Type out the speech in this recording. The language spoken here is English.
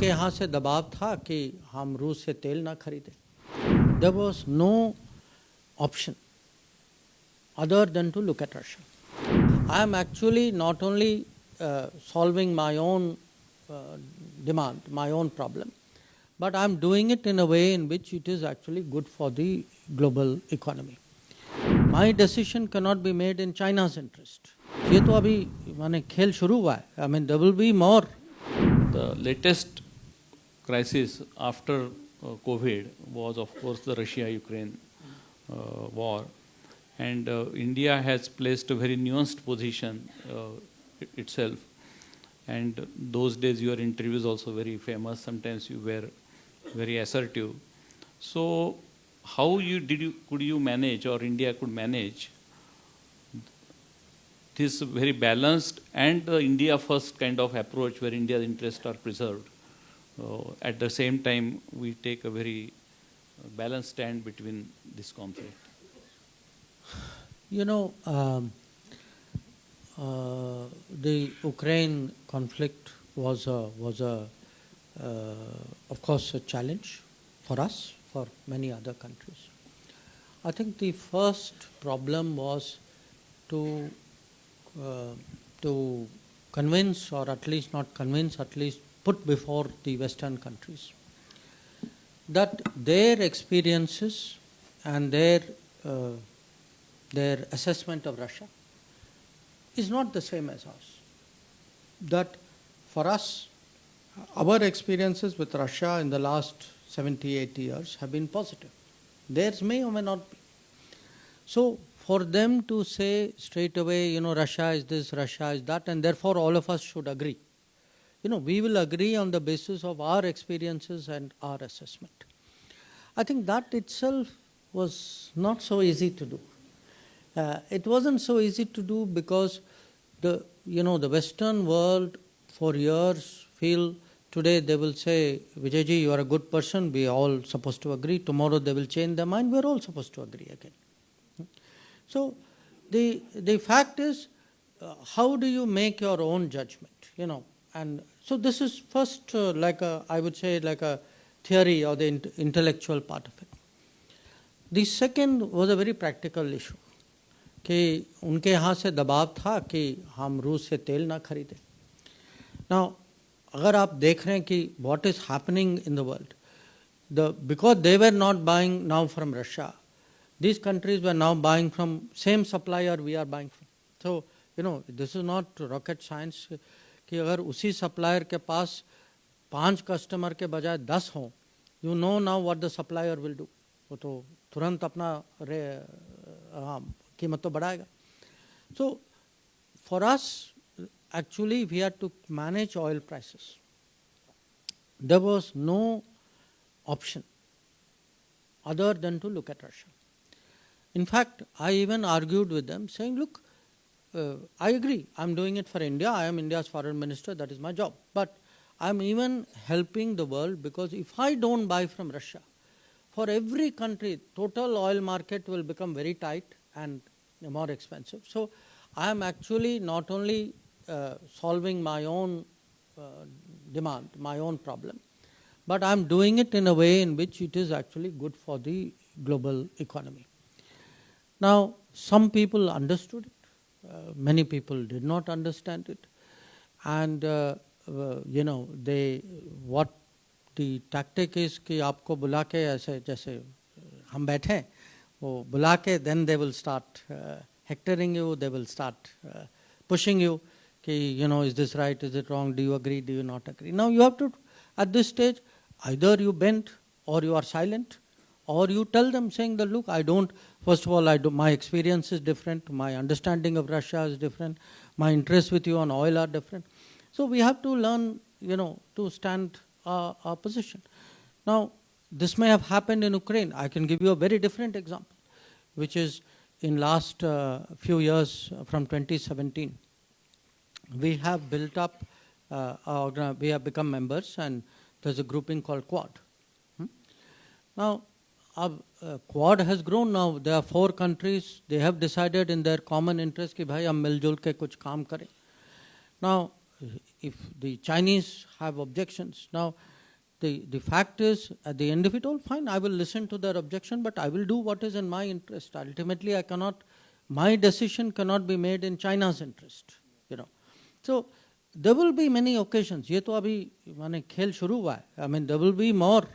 उनके यहाँ से दबाव था कि हम रूस से तेल ना खरीदें. There was no option other than to look at Russia. I am actually not only solving my own demand, my own problem, but I am doing it in a way in which it is actually good for the global economy. My decision cannot be made in China's interest. ये तो अभी माने खेल शुरू हुआ है. I mean, there will be more. The latest crisis after COVID was, of course, the Russia-Ukraine war, and India has placed a very nuanced position itself. And those days, your interviews also very famous. Sometimes you were very assertive. So, how could you manage, or India could manage this very balanced and the India first kind of approach where India's interests are preserved? At the same time, we take a very balanced stand between this conflict. You know, the Ukraine conflict was of course a challenge for us, for many other countries. I think the first problem was to convince, or at least not convince, at least put before the Western countries that their experiences and their assessment of Russia is not the same as ours. That for us, our experiences with Russia in the last 70, 80 years have been positive. Theirs may or may not be. So for them to say straight away, Russia is this, Russia is that, and therefore all of us should agree. We will agree on the basis of our experiences and our assessment. I think that itself was not so easy to do. It wasn't so easy to do because the Western world for years feel, today they will say, Vijayji, you are a good person, we are all supposed to agree. Tomorrow they will change their mind, we are all supposed to agree again. So the fact is, how do you make your own judgment? And so this is first I would say like a theory or the intellectual part of it. The second was a very practical issue. कि उनके यहाँ से दबाव था कि हम रूस से तेल ना खरीदें. Now, अगर आप देख रहे हैं कि what is happening in the world, because they were not buying now from Russia, these countries were now buying from same supplier we are buying from. So, this is not rocket science कि अगर उसी supplier के पास 5 customer के बजाय 10 हों, you know now what the supplier will do. वो तो तुरंत अपना कीमत तो बढ़ाएगा. So for us, actually we had to manage oil prices. There was no option other than to look at Russia. In fact, I even argued with them saying, look, I agree, I'm doing it for India, I am India's foreign minister, that is my job. But I'm even helping the world because if I don't buy from Russia, for every country, total oil market will become very tight and more expensive. So I am actually not only solving my own demand, my own problem, but I am doing it in a way in which it is actually good for the global economy. Now, some people understood it, many people did not understand it, and what the tactic is कि आपको बुला के ऐसे जैसे हम बैठे हैं, वो बुला के then they will start hectoring you, they will start pushing you कि is this right, is it wrong, do you agree, do you not agree. Now you have to, at this stage, either you bend or you are silent, or you tell them saying that look, I don't, first of all, my experience is different, my understanding of Russia is different, my interests with you on oil are different. So we have to learn, to stand our position. Now, this may have happened in Ukraine. I can give you a very different example, which is in last few years from 2017. We have built up, we have become members, and there's a grouping called Quad. Now, Quad has grown now. There are 4 countries. They have decided in their common interest कि भाई हम मिलजुल के कुछ काम करें. Now, if the Chinese have objections. Now, the fact is, at the end of it all, fine, I will listen to their objection, but I will do what is in my interest. Ultimately, my decision cannot be made in China's interest, So, there will be many occasions. ये तो अभी माने खेल शुरू हुआ है. I mean, there will be more